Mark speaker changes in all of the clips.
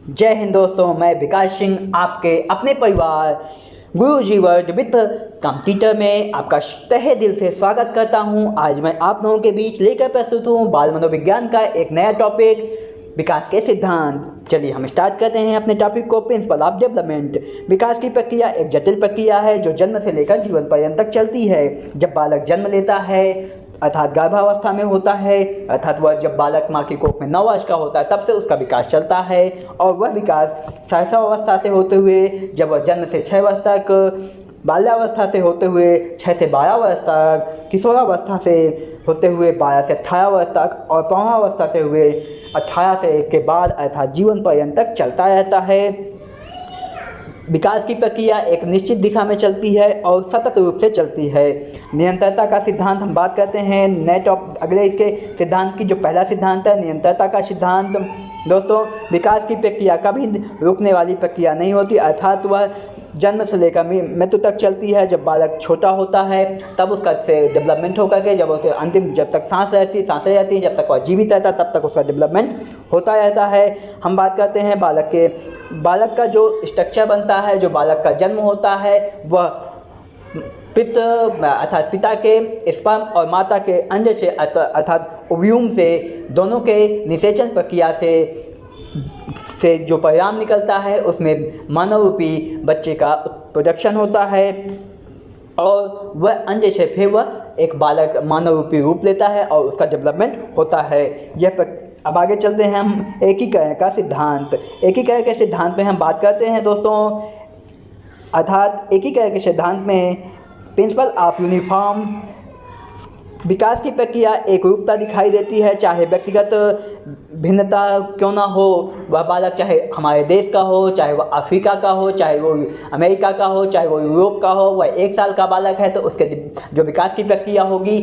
Speaker 1: जय हिंद दोस्तों, मैं विकास सिंह आपके अपने परिवार गुरुजी वर्ल्ड विद कंप्यूटर में आपका तहे दिल से स्वागत करता हूं। आज मैं आप लोगों के बीच लेकर प्रस्तुत हूं बाल मनोविज्ञान का एक नया टॉपिक, विकास के सिद्धांत। चलिए हम स्टार्ट करते हैं अपने टॉपिक को। Principle of development. विकास की प्रक्रिया एक जटिल प्रक्रिया है जो जन्म से लेकर जीवन पर्यंत तक चलती है। जब बालक जन्म लेता है अर्थात गर्भावस्था में होता है, अर्थात वह जब बालक माँ की कोख में 9 वर्ष का होता है तब से उसका विकास चलता है। और वह विकास शैशवावस्था से होते हुए जब वह जन्म से 6 वर्ष तक, बाल्यावस्था से होते हुए 6 से 12 वर्ष तक, किशोरावस्था से होते हुए 12 से 18 वर्ष तक और प्रौढ़ावस्था से हुए 18 से के बाद अर्थात जीवन पर्यंत तक चलता रहता है। विकास की प्रक्रिया एक निश्चित दिशा में चलती है और सतत रूप से चलती है। निरंतरता का सिद्धांत हम बात करते हैं अगले इसके सिद्धांत की। जो पहला सिद्धांत है निरंतरता का सिद्धांत। दोस्तों, विकास की प्रक्रिया कभी रुकने वाली प्रक्रिया नहीं होती, अर्थात वह जन्म से लेकर मृत्यु तक चलती है। जब बालक छोटा होता है तब उसका से डेवलपमेंट होकर के जब उसे अंतिम जब तक सांसें रहती हैं, जब तक वह जीवित रहता है तब तक उसका डेवलपमेंट होता रहता है। हम बात करते हैं बालक का जो स्ट्रक्चर बनता है, जो बालक का जन्म होता है वह अर्थात पिता के स्पर्म और माता के अंड से अर्थात ओव्यूम से दोनों के निषेचन प्रक्रिया से जो परिणाम निकलता है उसमें मानव रूपी बच्चे का प्रोडक्शन होता है और वह अंड से फिर वह एक बालक मानव रूपी रूप लेता है और उसका डेवलपमेंट होता है। अब आगे चलते हैं हम एकीकरण का सिद्धांत। एकीकरण के सिद्धांत में हम बात करते हैं दोस्तों, अर्थात एकीकरण के सिद्धांत में प्रिंसिपल ऑफ यूनिफॉर्म विकास की प्रक्रिया एक रूपता दिखाई देती है, चाहे व्यक्तिगत भिन्नता क्यों ना हो। वह बालक चाहे हमारे देश का हो, चाहे वह अफ्रीका का हो, चाहे वो अमेरिका का हो, चाहे वो यूरोप का हो, वह 1 साल का बालक है तो उसके जो विकास की प्रक्रिया होगी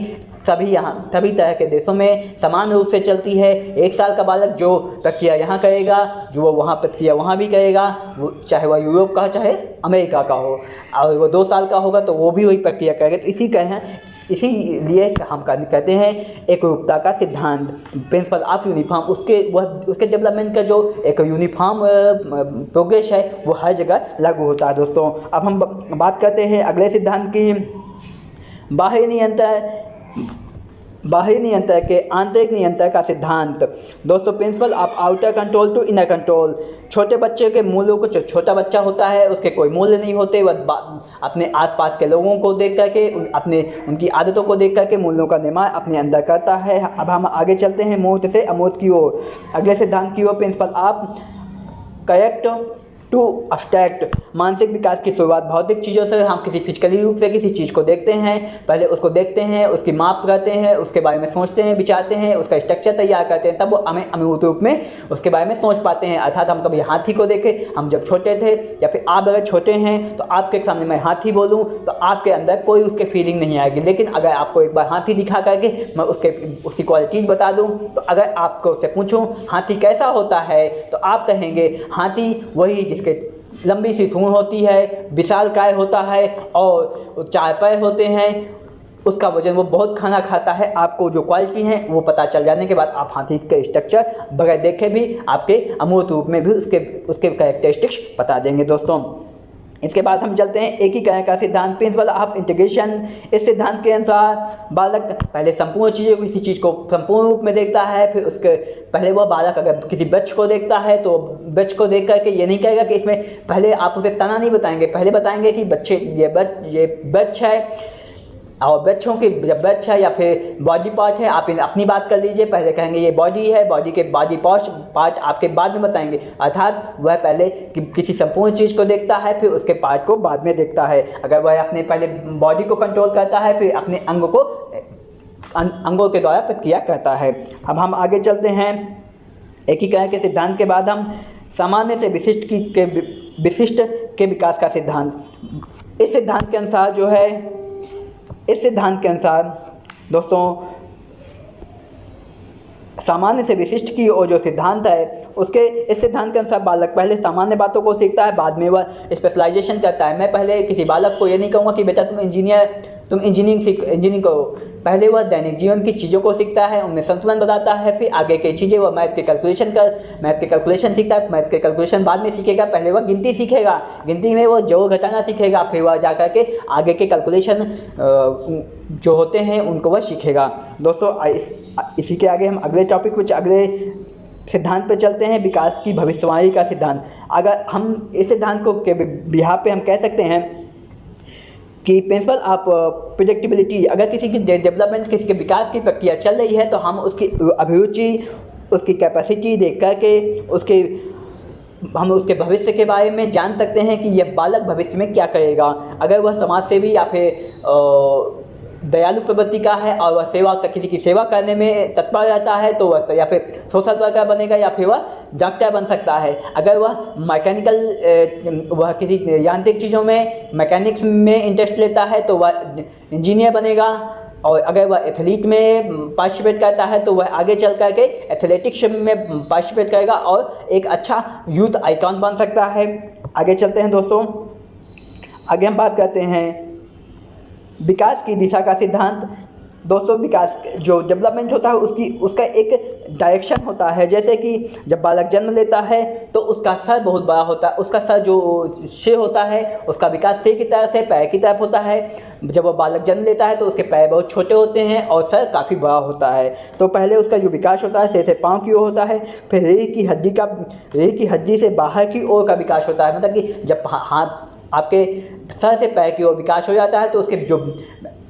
Speaker 1: सभी तरह के देशों में समान रूप से चलती है। 1 साल का बालक जो प्रक्रिया यहाँ करेगा जो वो वहाँ प्रक्रिया वहाँ भी करेगा, वो चाहे वह यूरोप का हो चाहे अमेरिका का हो। और वो 2 साल का होगा तो वो भी वही प्रक्रिया करेगा। तो इसीलिए हम कहते हैं एक रूपता का सिद्धांत, प्रिंसिपल ऑफ यूनिफॉर्म। उसके डेवलपमेंट का जो एक यूनिफॉर्म प्रोग्रेस है वो हर जगह लागू होता है। दोस्तों, अब हम बात करते हैं अगले सिद्धांत की, बाहरी नियंत्रण के आंतरिक नियंत्रण का सिद्धांत। दोस्तों, principle of outer control to inner control. छोटे बच्चे के मूल्यों को, जो छोटा बच्चा होता है उसके कोई मूल्य नहीं होते, वह अपने आसपास के लोगों को देख करके उनकी आदतों को देख करके मूल्यों का निर्माण अपने अंदर करता है। अब हम आगे चलते हैं मूर्त से अमूर्त की ओर, अगले सिद्धांत की ओर, principle of correct to abstract. मानसिक विकास की शुरुआत भौतिक चीज़ों से, हम किसी फिजिकली रूप से किसी चीज़ को देखते हैं, पहले उसको देखते हैं, उसकी माप करते हैं, उसके बारे में सोचते हैं, विचारते हैं, उसका स्ट्रक्चर तैयार करते हैं, तब वो हमें अमूर्त रूप में उसके बारे में सोच पाते हैं। अर्थात हम कभी हाथी को देखें, हम जब छोटे थे या फिर आप अगर छोटे हैं तो आपके सामने मैं हाथी बोलूँ तो आपके अंदर कोई उसके फीलिंग नहीं आएगी। लेकिन अगर आपको एक बार हाथी दिखा करके मैं उसकी क्वालिटीज़ बता दूँ तो अगर आपको उससे पूछूँ हाथी कैसा होता है तो आप कहेंगे हाथी वही जिसके लंबी सी सूंड होती है, विशालकाय होता है और 4 पैर होते हैं, उसका वजन वो बहुत खाना खाता है। आपको जो क्वालिटी है वो पता चल जाने के बाद आप हाथी के स्ट्रक्चर बगैर देखे भी आपके अमूर्त रूप में भी उसके कैरेक्टरिस्टिक्स बता देंगे। दोस्तों, इसके बाद हम चलते हैं एकीकरण का सिद्धांत, प्रिंसिपल ऑफ इंटीग्रेशन। इस सिद्धांत के अनुसार बालक पहले संपूर्ण किसी चीज़ को संपूर्ण रूप में देखता है, फिर उसके पहले वह बालक अगर किसी वृक्ष को देखता है तो वृक्ष को देख करके ये नहीं कहेगा कि इसमें, पहले आप उसे तना नहीं बताएंगे, पहले बताएंगे कि ये वृक्ष है। और वृक्षों की जब वृक्ष है या फिर बॉडी पार्ट है, आप अपनी बात कर लीजिए, पहले कहेंगे ये बॉडी है, बॉडी के बॉडी पार्ट आपके बाद में बताएंगे। अर्थात वह पहले किसी संपूर्ण चीज़ को देखता है फिर उसके पार्ट को बाद में देखता है। अगर वह अपने पहले बॉडी को कंट्रोल करता है फिर अपने अंगों के द्वारा प्रक्रिया करता है। अब हम आगे चलते हैं एकीकरण के सिद्धांत के बाद हम सामान्य से विशिष्ट के विकास का सिद्धांत। इस सिद्धांत के अनुसार दोस्तों सामान्य से विशिष्ट की ओर जो सिद्धांत है उसके इस सिद्धांत के अनुसार बालक पहले सामान्य बातों को सीखता है, बाद में वह स्पेशलाइजेशन करता है। मैं पहले किसी बालक को ये नहीं कहूँगा कि बेटा तुम इंजीनियरिंग करो। पहले वह दैनिक जीवन की चीज़ों को सीखता है, उनमें संतुलन बताता है, फिर आगे की चीज़ें वह मैथ के कैलकुलेशन सीखता है। मैथ के कैलकुलेशन बाद में सीखेगा, पहले वह गिनती सीखेगा, गिनती में वह जोड़ घटाना सीखेगा, फिर वह जा कर के आगे के कैलकुलेशन जो होते हैं उनको वह सीखेगा। दोस्तों इसी के आगे हम अगले टॉपिक कुछ अगले सिद्धांत पे चलते हैं, विकास की भविष्यवाणी का सिद्धांत। अगर हम इस सिद्धांत को के बिहार पे हम कह सकते हैं कि प्रिंसिपल ऑफ प्रेडिक्टेबिलिटी, अगर किसी की डेवलपमेंट, किसी के विकास की प्रक्रिया चल रही है तो हम उसकी अभिरुचि, उसकी कैपेसिटी देख करके हम उसके भविष्य के बारे में जान सकते हैं कि यह बालक भविष्य में क्या करेगा। अगर वह समाज सेवी या फिर दयालु प्रवृत्ति का है और वह किसी की सेवा करने में तत्पर रहता है तो वह या फिर सोशल वर्कर बनेगा या फिर वह डॉक्टर बन सकता है। अगर वह किसी यांत्रिक चीज़ों में, मैकेनिक्स में इंटरेस्ट लेता है तो वह इंजीनियर बनेगा। और अगर वह एथलीट में पार्टिसिपेट करता है तो वह आगे चल करके एथलेटिक्स में पार्टिसिपेट करेगा और एक अच्छा यूथ आइकॉन बन सकता है। आगे चलते हैं दोस्तों, आगे हम बात करते हैं विकास की दिशा का सिद्धांत। दोस्तों विकास जो डेवलपमेंट होता है उसका एक डायरेक्शन होता है। जैसे कि जब बालक जन्म लेता है तो उसका सर बहुत बड़ा होता है, उसका सर जो सिर होता है उसका विकास सिर की तरफ से पैर की तरफ होता है। जब वो बालक जन्म लेता है तो उसके पैर बहुत छोटे होते हैं और सर काफ़ी बड़ा होता है। तो पहले उसका जो विकास होता है सिर से पाँव की ओर होता है, फिर रीढ़ की हड्डी से बाहर की ओर का विकास होता है। मतलब कि जब हाथ आपके सर से पैर की ओर विकास हो जाता है तो उसके जो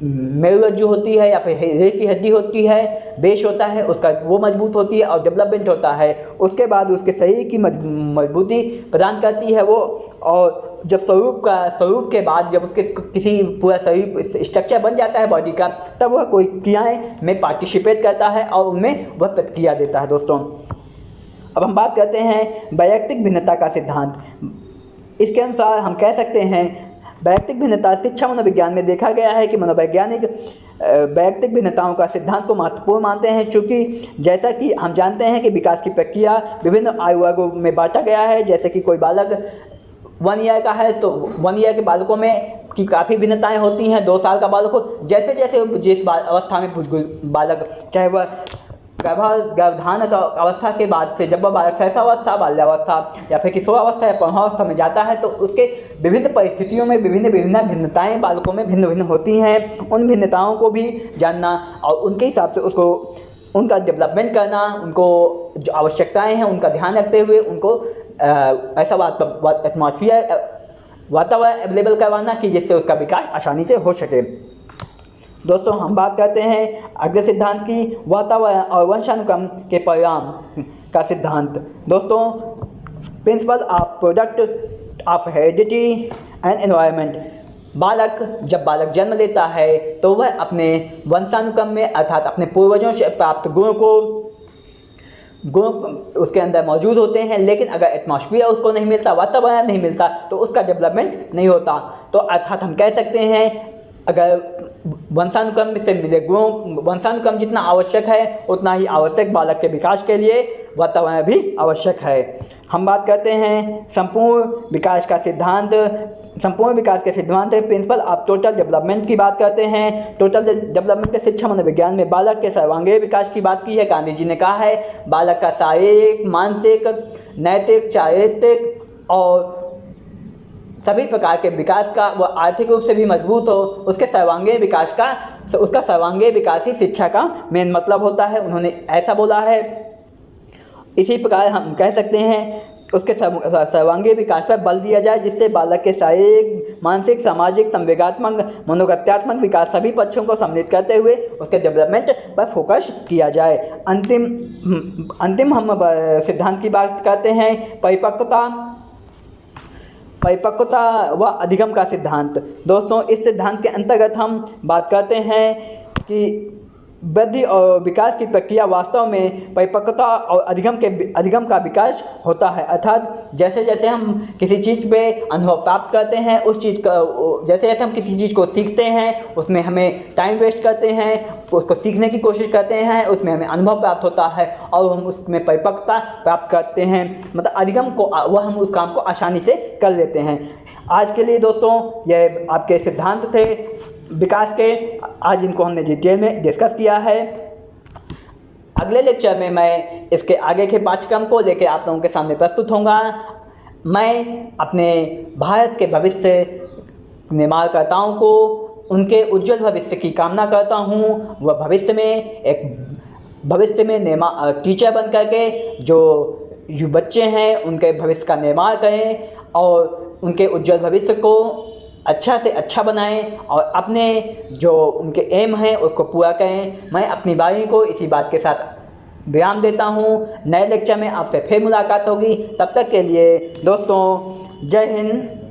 Speaker 1: मेरुरज्जु होती है या फिर रीढ़ की हड्डी होती है, बेस होता है उसका, वो मजबूत होती है और डेवलपमेंट होता है। उसके बाद उसके शरीर की मजबूती प्रदान करती है वो। और जब स्वरूप के बाद जब उसके किसी पूरा शरीर स्ट्रक्चर बन जाता है बॉडी का, तब वह कोई क्रियाएँ में पार्टिसिपेट करता है और उनमें वह प्रतिक्रिया देता है। दोस्तों अब हम बात करते हैं वैयक्तिक भिन्नता का सिद्धांत। इसके अनुसार हम कह सकते हैं वैयक्तिक भिन्नता शिक्षा मनोविज्ञान में देखा गया है कि मनोवैज्ञानिक वैयक्तिक भिन्नताओं का सिद्धांत को महत्वपूर्ण मानते हैं, क्योंकि जैसा कि हम जानते हैं कि विकास की प्रक्रिया विभिन्न आयु वर्गों में बांटा गया है। जैसे कि कोई बालक 1 ईयर का है तो 1 ईयर के बालकों में की काफ़ी भिन्नताएं होती हैं। 2 साल का बालक हो, जैसे जैसे जिस अवस्था में बालक, चाहे वह गर्भाधान अवस्था के बाद से जब वह बालक शैशवावस्था, बाल्यावस्था या फिर किशोरावस्था या प्रौढ़ावस्था में जाता है तो उसके विभिन्न परिस्थितियों में विभिन्न भिन्नताएं बालकों में भिन्न भिन्न होती हैं। उन भिन्नताओं को भी जानना और उनके हिसाब से उसको उनका डेवलपमेंट करना, उनको जो आवश्यकताएं हैं उनका ध्यान रखते हुए उनको ऐसा एटमॉस्फियर, वातावरण अवेलेबल करवाना कि जिससे उसका विकास आसानी से हो सके। दोस्तों हम बात करते हैं अगले सिद्धांत की, वातावरण और वंशानुक्रम के परिणाम का सिद्धांत। दोस्तों principle of product of heredity and environment. जब बालक जन्म लेता है तो वह अपने वंशानुक्रम में अर्थात अपने पूर्वजों से प्राप्त गुण उसके अंदर मौजूद होते हैं, लेकिन अगर एटमॉस्फियर उसको नहीं मिलता, वातावरण नहीं मिलता तो उसका डेवलपमेंट नहीं होता। तो अर्थात हम कह सकते हैं अगर वंशानुक्रम से मिले गुण, वंशानुक्रम जितना आवश्यक है उतना ही आवश्यक बालक के विकास के लिए वातावरण भी आवश्यक है। हम बात करते हैं संपूर्ण विकास का सिद्धांत। संपूर्ण विकास के सिद्धांत है प्रिंसिपल ऑफ टोटल डेवलपमेंट की बात करते हैं। टोटल डेवलपमेंट के शिक्षा मनोविज्ञान में बालक के सर्वांगीण विकास की बात की है। गांधी जी ने कहा है बालक का शारीरिक, मानसिक, नैतिक, चारित्रिक और सभी प्रकार के विकास का, वह आर्थिक रूप से भी मजबूत हो, उसका सर्वांगीण विकास ही शिक्षा का मेन मतलब होता है। उन्होंने ऐसा बोला है। इसी प्रकार हम कह सकते हैं उसके सर्वांगीण विकास पर बल दिया जाए, जिससे बालक के शारीरिक, मानसिक, सामाजिक, संवेगात्मक, मनोगत्यात्मक विकास सभी पक्षों को सम्मिलित करते हुए उसके डेवलपमेंट पर फोकस किया जाए। अंतिम हम सिद्धांत की बात करते हैं परिपक्वता व अधिगम का सिद्धांत। दोस्तों इस सिद्धांत के अंतर्गत हम बात करते हैं कि वृद्धि और विकास की प्रक्रिया वास्तव में परिपक्वता और अधिगम का विकास होता है। अर्थात जैसे जैसे हम किसी चीज़ पे अनुभव प्राप्त करते हैं, उस चीज़ का जैसे जैसे हम किसी चीज़ को सीखते हैं, उसमें हमें टाइम वेस्ट करते हैं, उसको सीखने की कोशिश करते हैं, उसमें हमें अनुभव प्राप्त होता है और हम उसमें परिपक्वता प्राप्त करते हैं, मतलब अधिगम को वह हम उस काम को आसानी से कर लेते हैं। आज के लिए दोस्तों यह आपके सिद्धांत थे विकास के, आज इनको हमने डिटेल में डिस्कस किया है। अगले लेक्चर में मैं इसके आगे के पाठ्यक्रम को लेकर आप लोगों के सामने प्रस्तुत होऊंगा। मैं अपने भारत के भविष्य निर्माणकर्ताओं को उनके उज्जवल भविष्य की कामना करता हूँ। वह भविष्य में टीचर बन करके जो बच्चे हैं उनके भविष्य का निर्माण करें और उनके उज्जवल भविष्य को अच्छा से अच्छा बनाएं और अपने जो उनके एम हैं उसको पूरा करें। मैं अपनी बारी को इसी बात के साथ विराम देता हूँ। नए लेक्चर में आपसे फिर मुलाकात होगी। तब तक के लिए दोस्तों जय हिंद,